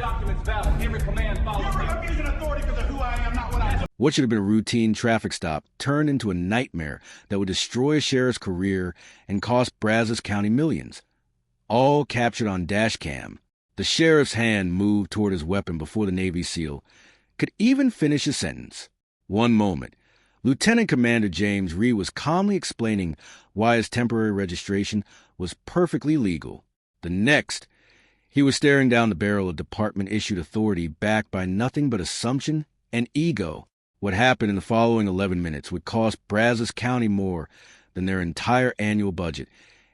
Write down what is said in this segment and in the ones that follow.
documents valid. Every command follows. You're abusing authority because of who I am, not what I do. What should have been a routine traffic stop turned into a nightmare that would destroy a sheriff's career and cost Brazos County millions. All captured on dash cam. The sheriff's hand moved toward his weapon before the Navy SEAL could even finish his sentence. One moment, Lieutenant Commander James Reed was calmly explaining why his temporary registration was perfectly legal. The next, he was staring down the barrel of department-issued authority backed by nothing but assumption and ego. What happened in the following 11 minutes would cost Brazos County more than their entire annual budget,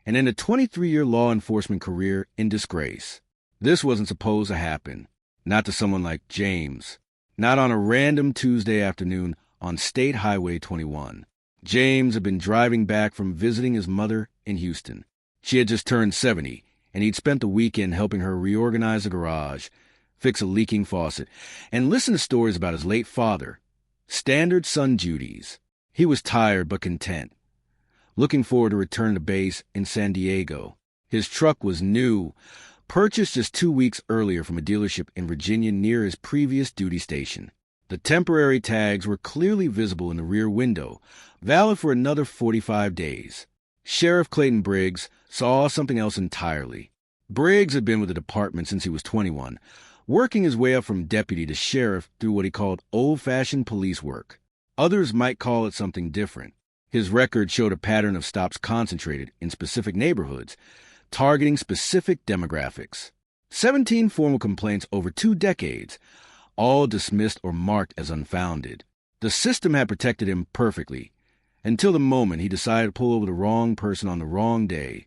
and end a 23-year law enforcement career in disgrace. This wasn't supposed to happen. Not to someone like James. Not on a random Tuesday afternoon on State Highway 21. James had been driving back from visiting his mother in Houston. She had just turned 70, and he'd spent the weekend helping her reorganize a garage, fix a leaking faucet, and listen to stories about his late father. Standard son duties. He was tired but content, looking forward to return to base in San Diego. His truck was new, purchased just 2 weeks earlier from a dealership in Virginia near his previous duty station. The temporary tags were clearly visible in the rear window, valid for another 45 days. Sheriff Clayton Briggs saw something else entirely. Briggs had been with the department since he was 21, working his way up from deputy to sheriff through what he called old-fashioned police work. Others might call it something different. His record showed a pattern of stops concentrated in specific neighborhoods, targeting specific demographics. 17 formal complaints over 2 decades, all dismissed or marked as unfounded. The system had protected him perfectly, until the moment he decided to pull over the wrong person on the wrong day,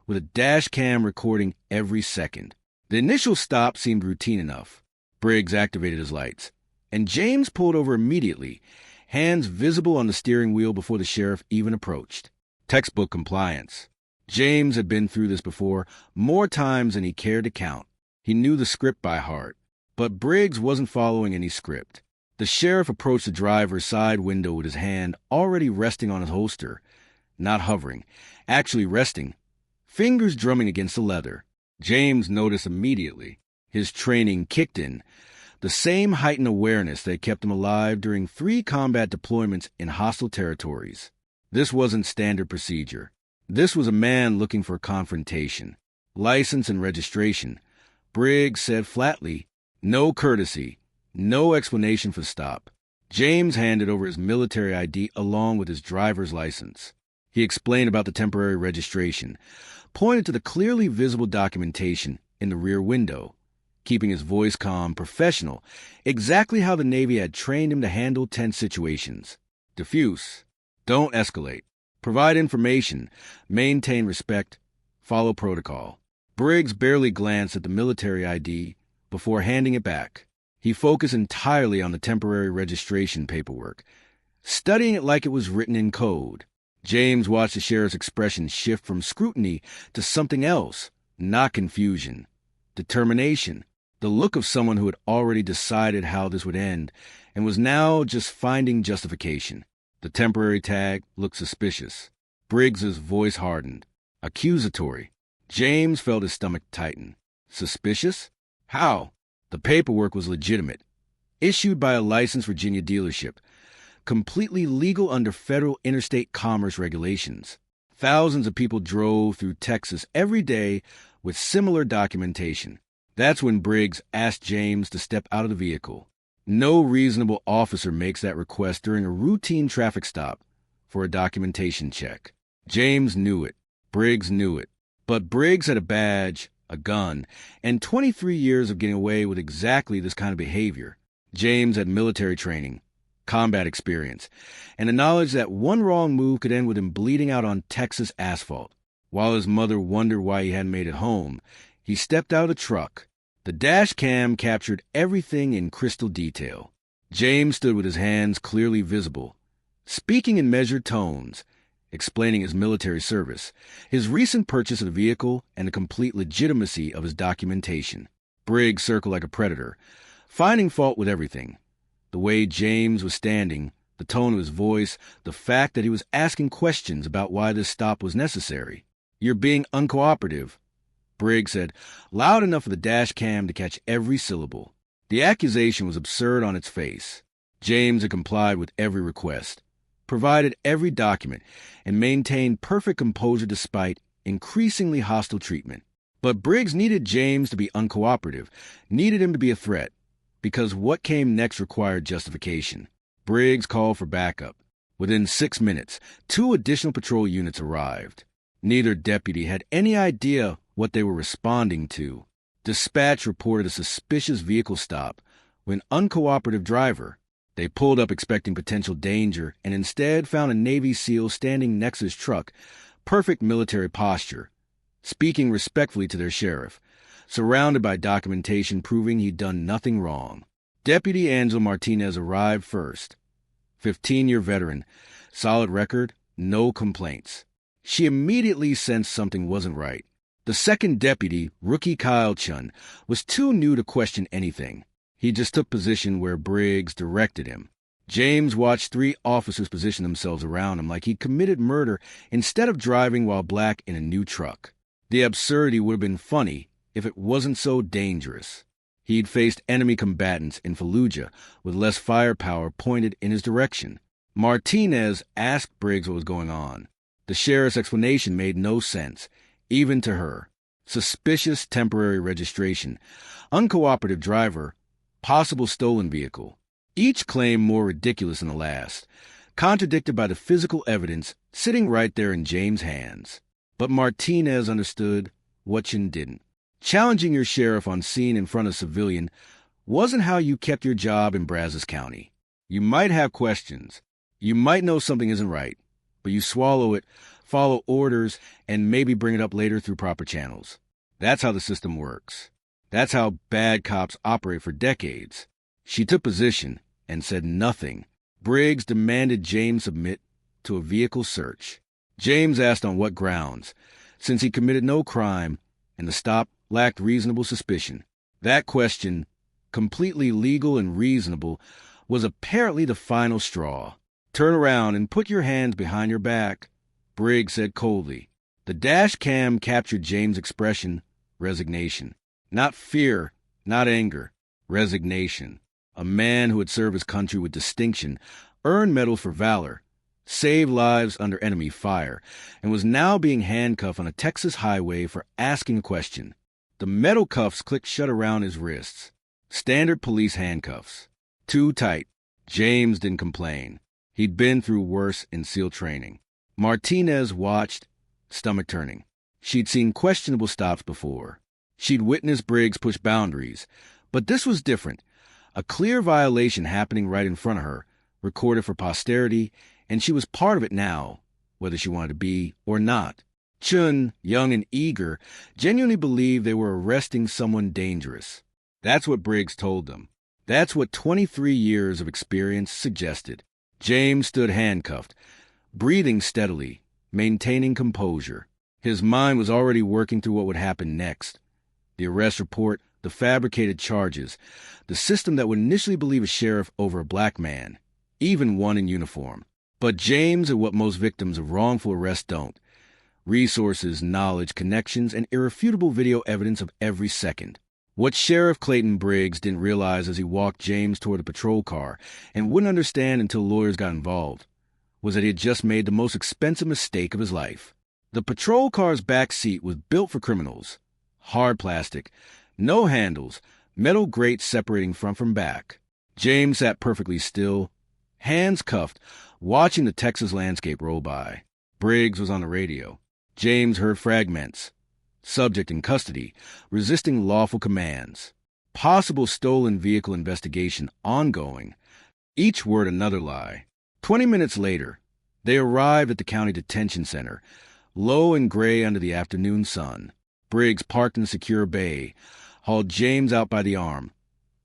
with a dash cam recording every second. The initial stop seemed routine enough. Briggs activated his lights, and James pulled over immediately, hands visible on the steering wheel before the sheriff even approached. Textbook compliance. James had been through this before, more times than he cared to count. He knew the script by heart. But Briggs wasn't following any script. The sheriff approached the driver's side window with his hand already resting on his holster, not hovering, actually resting, fingers drumming against the leather. James noticed immediately. His training kicked in, the same heightened awareness that kept him alive during 3 combat deployments in hostile territories. This wasn't standard procedure. This was a man looking for confrontation. License and registration. Briggs said flatly, no courtesy, no explanation for stop. James handed over his military ID along with his driver's license. He explained about the temporary registration, pointed to the clearly visible documentation in the rear window, keeping his voice calm, professional, exactly how the Navy had trained him to handle tense situations. Diffuse. Don't escalate. Provide information. Maintain respect. Follow protocol. Briggs barely glanced at the military ID before handing it back. He focused entirely on the temporary registration paperwork, studying it like it was written in code. James watched the sheriff's expression shift from scrutiny to something else, not confusion. Determination. The look of someone who had already decided how this would end and was now just finding justification. The temporary tag looked suspicious. Briggs's voice hardened. Accusatory. James felt his stomach tighten. Suspicious? How? The paperwork was legitimate. Issued by a licensed Virginia dealership. Completely legal under federal interstate commerce regulations. Thousands of people drove through Texas every day with similar documentation. That's when Briggs asked James to step out of the vehicle. No reasonable officer makes that request during a routine traffic stop for a documentation check. James knew it. Briggs knew it. But Briggs had a badge, a gun, and 23 years of getting away with exactly this kind of behavior. James had military training, combat experience, and the knowledge that one wrong move could end with him bleeding out on Texas asphalt. While his mother wondered why he hadn't made it home, he stepped out of the truck. The dash cam captured everything in crystal detail. James stood with his hands clearly visible, speaking in measured tones, explaining his military service, his recent purchase of the vehicle, and the complete legitimacy of his documentation. Briggs circled like a predator, finding fault with everything. The way James was standing, the tone of his voice, the fact that he was asking questions about why this stop was necessary. You're being uncooperative. Briggs said, loud enough for the dash cam to catch every syllable. The accusation was absurd on its face. James had complied with every request, provided every document, and maintained perfect composure despite increasingly hostile treatment. But Briggs needed James to be uncooperative, needed him to be a threat, because what came next required justification. Briggs called for backup. Within 6 minutes, 2 additional patrol units arrived. Neither deputy had any idea what they were responding to. Dispatch reported a suspicious vehicle stop with an uncooperative driver. They pulled up expecting potential danger and instead found a Navy SEAL standing next to his truck, perfect military posture, speaking respectfully to their sheriff, surrounded by documentation proving he'd done nothing wrong. Deputy Angela Martinez arrived first. 15-year veteran, solid record, no complaints. She immediately sensed something wasn't right. The second deputy, rookie Kyle Chun, was too new to question anything. He just took position where Briggs directed him. James watched 3 officers position themselves around him like he'd committed murder instead of driving while black in a new truck. The absurdity would have been funny if it wasn't so dangerous. He'd faced enemy combatants in Fallujah with less firepower pointed in his direction. Martinez asked Briggs what was going on. The sheriff's explanation made no sense, even to her. Suspicious temporary registration, uncooperative driver, possible stolen vehicle. Each claim more ridiculous than the last, contradicted by the physical evidence sitting right there in James' hands. But Martinez understood what Chin didn't. Challenging your sheriff on scene in front of a civilian wasn't how you kept your job in Brazos County. You might have questions. You might know something isn't right, but you swallow it, follow orders, and maybe bring it up later through proper channels. That's how the system works. That's how bad cops operate for decades. She took position and said nothing. Briggs demanded James submit to a vehicle search. James asked on what grounds, since he committed no crime and the stop lacked reasonable suspicion. That question, completely legal and reasonable, was apparently the final straw. Turn around and put your hands behind your back, Briggs said coldly. The dash cam captured James' expression, resignation. Not fear, not anger, resignation. A man who had served his country with distinction, earned medals for valor, saved lives under enemy fire, and was now being handcuffed on a Texas highway for asking a question. The metal cuffs clicked shut around his wrists. Standard police handcuffs. Too tight. James didn't complain. He'd been through worse in SEAL training. Martinez watched, stomach turning. She'd seen questionable stops before. She'd witnessed Briggs push boundaries. But this was different. A clear violation happening right in front of her, recorded for posterity, and she was part of it now, whether she wanted to be or not. Chun, young and eager, genuinely believed they were arresting someone dangerous. That's what Briggs told them. That's what 23 years of experience suggested. James stood handcuffed, breathing steadily, maintaining composure. His mind was already working through what would happen next. The arrest report, the fabricated charges, the system that would initially believe a sheriff over a black man, even one in uniform. But James and what most victims of wrongful arrest don't. Resources, knowledge, connections, and irrefutable video evidence of every second. What Sheriff Clayton Briggs didn't realize as he walked James toward the patrol car, and wouldn't understand until lawyers got involved, was that he had just made the most expensive mistake of his life. The patrol car's back seat was built for criminals. Hard plastic, no handles, metal grates separating front from back. James sat perfectly still, hands cuffed, watching the Texas landscape roll by. Briggs was on the radio. James heard fragments. Subject in custody, resisting lawful commands. Possible stolen vehicle investigation ongoing. Each word another lie. 20 minutes later, they arrived at the county detention center, low and gray under the afternoon sun. Briggs parked in a secure bay, hauled James out by the arm.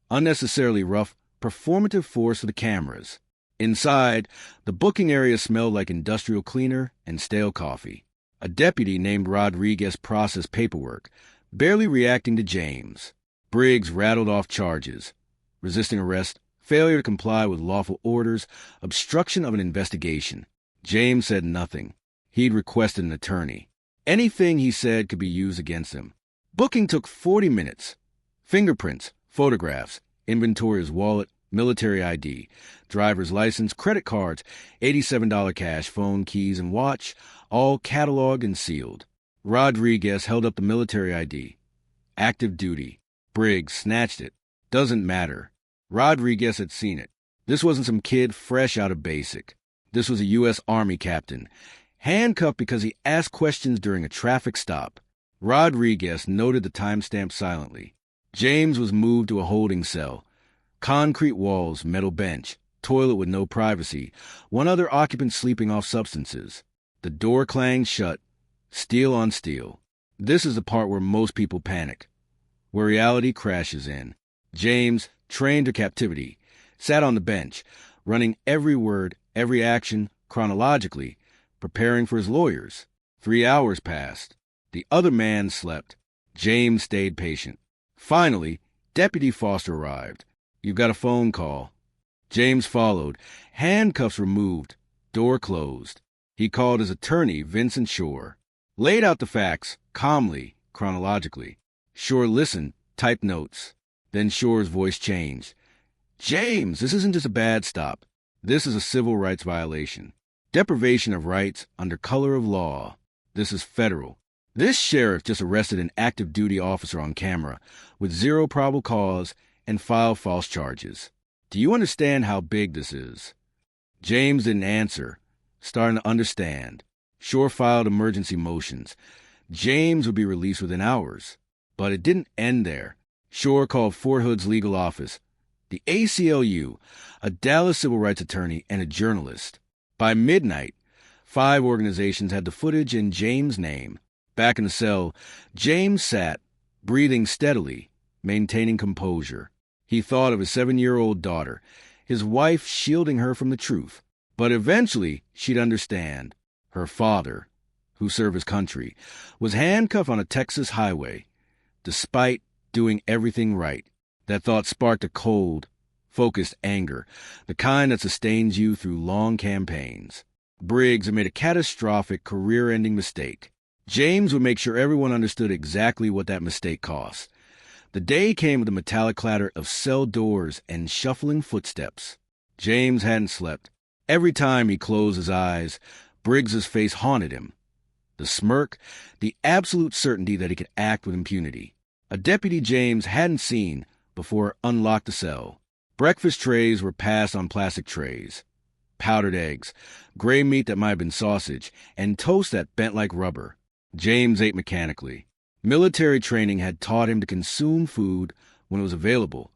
Unnecessarily rough, performative force for the cameras. Inside, the booking area smelled like industrial cleaner and stale coffee. A deputy named Rodriguez processed paperwork, barely reacting to James. Briggs rattled off charges: resisting arrest, failure to comply with lawful orders, obstruction of an investigation. James said nothing. He'd requested an attorney. Anything he said could be used against him. Booking took 40 minutes. Fingerprints, photographs, inventory of his wallet, military ID, driver's license, credit cards, $87 cash, phone, keys, and watch, all cataloged and sealed. Rodriguez held up the military ID. Active duty. Briggs snatched it. Doesn't matter. Rodriguez had seen it. This wasn't some kid fresh out of basic. This was a U.S. Army captain, handcuffed because he asked questions during a traffic stop. Rodriguez noted the timestamp silently. James was moved to a holding cell. Concrete walls, metal bench, toilet with no privacy, one other occupant sleeping off substances. The door clanged shut, steel on steel. This is the part where most people panic, where reality crashes in. James, trained to captivity, sat on the bench, running every word, every action, chronologically, preparing for his lawyers. 3 hours passed. The other man slept. James stayed patient. Finally, Deputy Foster arrived. "You've got a phone call." James followed, handcuffs removed, door closed. He called his attorney, Vincent Shore. Laid out the facts, calmly, chronologically. Shore listened, typed notes. Then Shore's voice changed. "James, this isn't just a bad stop. This is a civil rights violation. Deprivation of rights under color of law. This is federal. This sheriff just arrested an active duty officer on camera with zero probable cause and filed false charges. Do you understand how big this is?" James didn't answer, starting to understand. Shore filed emergency motions. James would be released within hours. But it didn't end there. Shore called Fort Hood's legal office, the ACLU, a Dallas civil rights attorney, and a journalist. By midnight, 5 organizations had the footage in James' name. Back in the cell, James sat, breathing steadily, maintaining composure. He thought of his 7-year-old daughter, his wife shielding her from the truth. But eventually, she'd understand. Her father, who served his country, was handcuffed on a Texas highway, despite doing everything right. That thought sparked a cold, focused anger, the kind that sustains you through long campaigns. Briggs had made a catastrophic, career-ending mistake. James would make sure everyone understood exactly what that mistake cost. The day came with the metallic clatter of cell doors and shuffling footsteps. James hadn't slept. Every time he closed his eyes, Briggs's face haunted him. The smirk, the absolute certainty that he could act with impunity. A deputy James hadn't seen before unlocked the cell. Breakfast trays were passed on plastic trays. Powdered eggs, gray meat that might have been sausage, and toast that bent like rubber. James ate mechanically. Military training had taught him to consume food when it was available.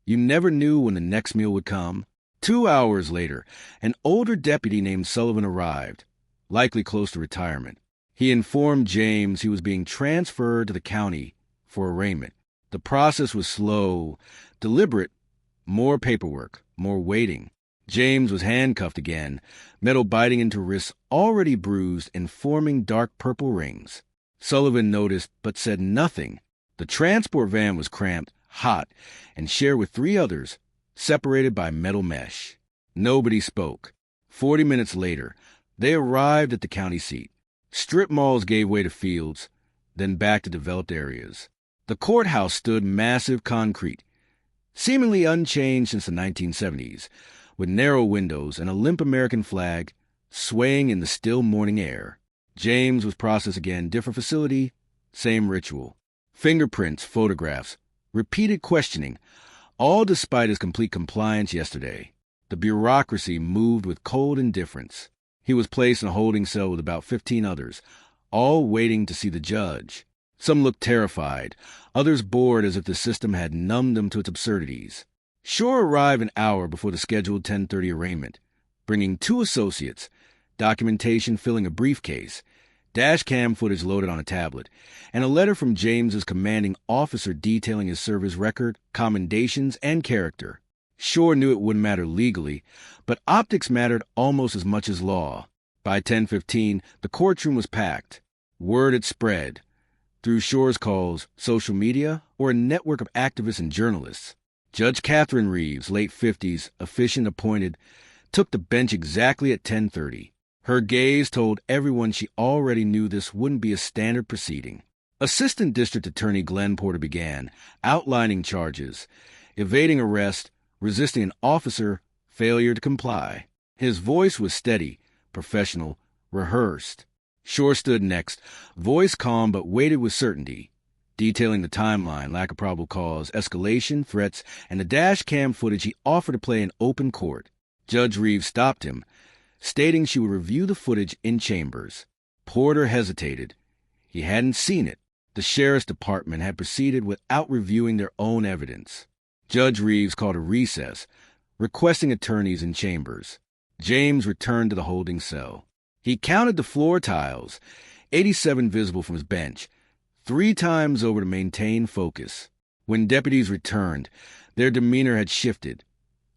You never knew when the next meal would come. 2 hours later, an older deputy named Sullivan arrived, likely close to retirement. He informed James he was being transferred to the county for arraignment. The process was slow, deliberate, more paperwork, more waiting. James was handcuffed again, metal biting into wrists already bruised and forming dark purple rings. Sullivan noticed but said nothing. The transport van was cramped, hot, and shared with 3 others, separated by metal mesh. Nobody spoke. 40 minutes later, they arrived at the county seat. Strip malls gave way to fields, then back to developed areas. The courthouse stood massive concrete, seemingly unchanged since the 1970s, with narrow windows and a limp American flag swaying in the still morning air. James was processed again, different facility, same ritual. Fingerprints, photographs, repeated questioning, all despite his complete compliance yesterday. The bureaucracy moved with cold indifference. He was placed in a holding cell with about 15 others, all waiting to see the judge. Some looked terrified, others bored as if the system had numbed them to its absurdities. Shore arrived an hour before the scheduled 10:30 arraignment, bringing 2 associates, documentation filling a briefcase, dash cam footage loaded on a tablet, and a letter from James's commanding officer detailing his service record, commendations, and character. Shore knew it wouldn't matter legally, but optics mattered almost as much as law. By 10:15, the courtroom was packed. Word had spread, through Shore's calls, social media, or a network of activists and journalists. Judge Catherine Reeves, late 50s, efficient appointed, took the bench exactly at 10:30. Her gaze told everyone she already knew this wouldn't be a standard proceeding. Assistant District Attorney Glenn Porter began, outlining charges: evading arrest, resisting an officer, failure to comply. His voice was steady, professional, rehearsed. Shore stood next, voice calm but weighted with certainty, detailing the timeline, lack of probable cause, escalation, threats, and the dash cam footage he offered to play in open court. Judge Reeves stopped him, stating she would review the footage in chambers. Porter hesitated. He hadn't seen it. The sheriff's department had proceeded without reviewing their own evidence. Judge Reeves called a recess, requesting attorneys in chambers. James returned to the holding cell. He counted the floor tiles, 87 visible from his bench, 3 times over to maintain focus. When deputies returned, their demeanor had shifted.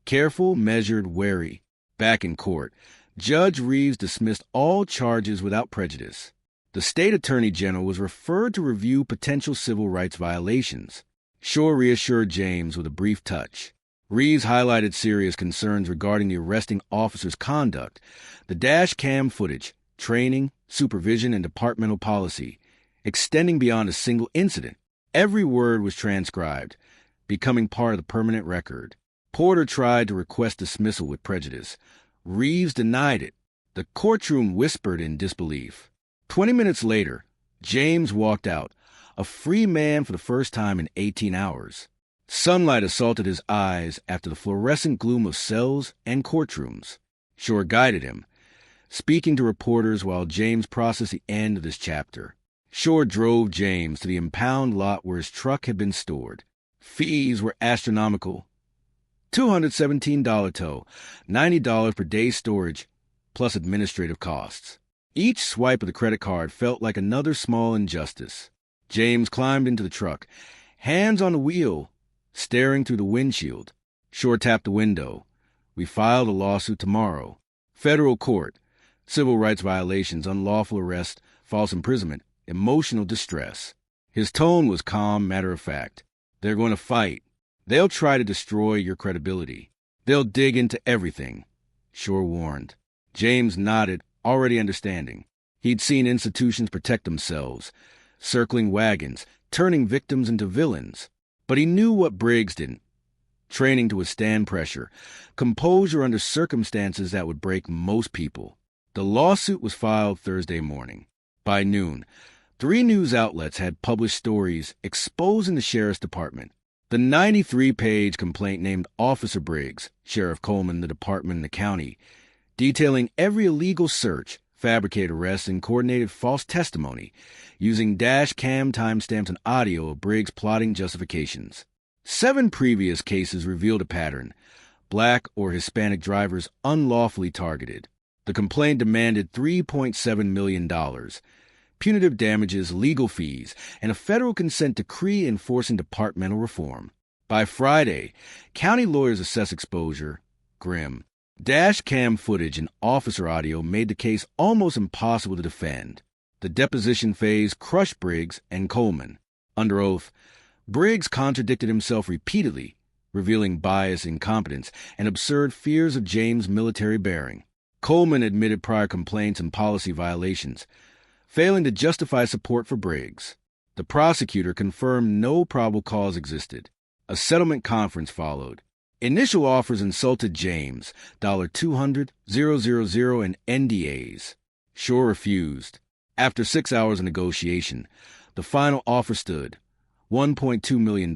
Careful, measured, wary. Back in court, Judge Reeves dismissed all charges without prejudice. The state attorney general was referred to review potential civil rights violations. Shore reassured James with a brief touch. Reeves highlighted serious concerns regarding the arresting officer's conduct, the dash cam footage, training, supervision, and departmental policy, extending beyond a single incident. Every word was transcribed, becoming part of the permanent record. Porter tried to request dismissal with prejudice. Reeves denied it. The courtroom whispered in disbelief. 20 minutes later, James walked out, a free man for the first time in 18 hours. Sunlight assaulted his eyes after the fluorescent gloom of cells and courtrooms. Shore guided him, speaking to reporters while James processed the end of this chapter. Shore drove James to the impound lot where his truck had been stored. Fees were astronomical. $217 tow, $90 per day storage, plus administrative costs. Each swipe of the credit card felt like another small injustice. James climbed into the truck, hands on the wheel, staring through the windshield. Shore tapped the window. We filed a lawsuit tomorrow. Federal court. Civil rights violations, unlawful arrest, false imprisonment, emotional distress. His tone was calm, matter-of-fact. They're going to fight. They'll try to destroy your credibility. They'll dig into everything, Shore warned. James nodded, already understanding. He'd seen institutions protect themselves, circling wagons, turning victims into villains. But he knew what Briggs didn't. Training to withstand pressure, composure under circumstances that would break most people. The lawsuit was filed Thursday morning. By noon, 3 news outlets had published stories exposing the sheriff's department. The 93-page complaint named Officer Briggs, Sheriff Coleman, the department, and the county, detailing every illegal search, fabricated arrests, and coordinated false testimony, using dash cam timestamps and audio of Briggs' plotting justifications. 7 previous cases revealed a pattern: Black or Hispanic drivers unlawfully targeted. The complaint demanded $3.7 million, punitive damages, legal fees, and a federal consent decree enforcing departmental reform. By Friday, county lawyers assessed exposure grim. Dash cam footage and officer audio made the case almost impossible to defend. The deposition phase crushed Briggs and Coleman. Under oath, Briggs contradicted himself repeatedly, revealing bias, incompetence, and absurd fears of James' military bearing. Coleman admitted prior complaints and policy violations, failing to justify support for Briggs. The prosecutor confirmed no probable cause existed. A settlement conference followed. Initial offers insulted James, $200,000 in NDAs. Shore refused. After 6 hours of negotiation, the final offer stood, $1.2 million.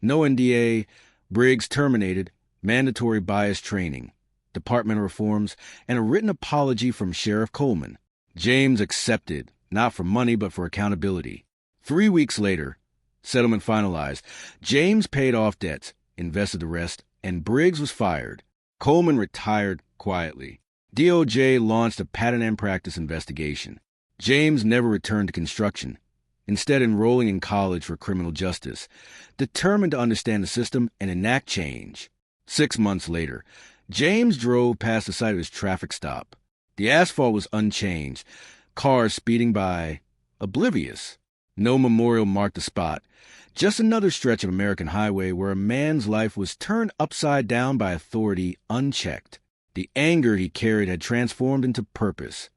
No NDA, Briggs terminated, mandatory bias training, departmental reforms, and a written apology from Sheriff Coleman. James accepted, not for money but for accountability. 3 weeks later, settlement finalized. James paid off debts, invested the rest, and Briggs was fired. Coleman retired quietly. DOJ launched a pattern and practice investigation. James never returned to construction, instead enrolling in college for criminal justice, determined to understand the system and enact change. 6 months later, James drove past the site of his traffic stop. The asphalt was unchanged, cars speeding by, oblivious. No memorial marked the spot, just another stretch of American highway where a man's life was turned upside down by authority unchecked. The anger he carried had transformed into purpose,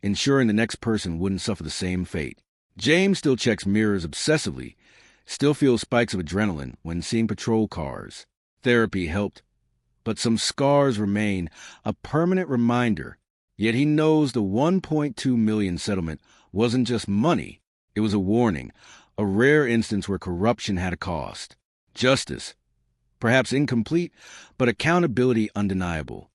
ensuring the next person wouldn't suffer the same fate. James still checks mirrors obsessively, still feels spikes of adrenaline when seeing patrol cars. Therapy helped, but some scars remain, a permanent reminder. Yet he knows the $1.2 million settlement wasn't just money. It was a warning, a rare instance where corruption had a cost. Justice, perhaps incomplete, but accountability undeniable.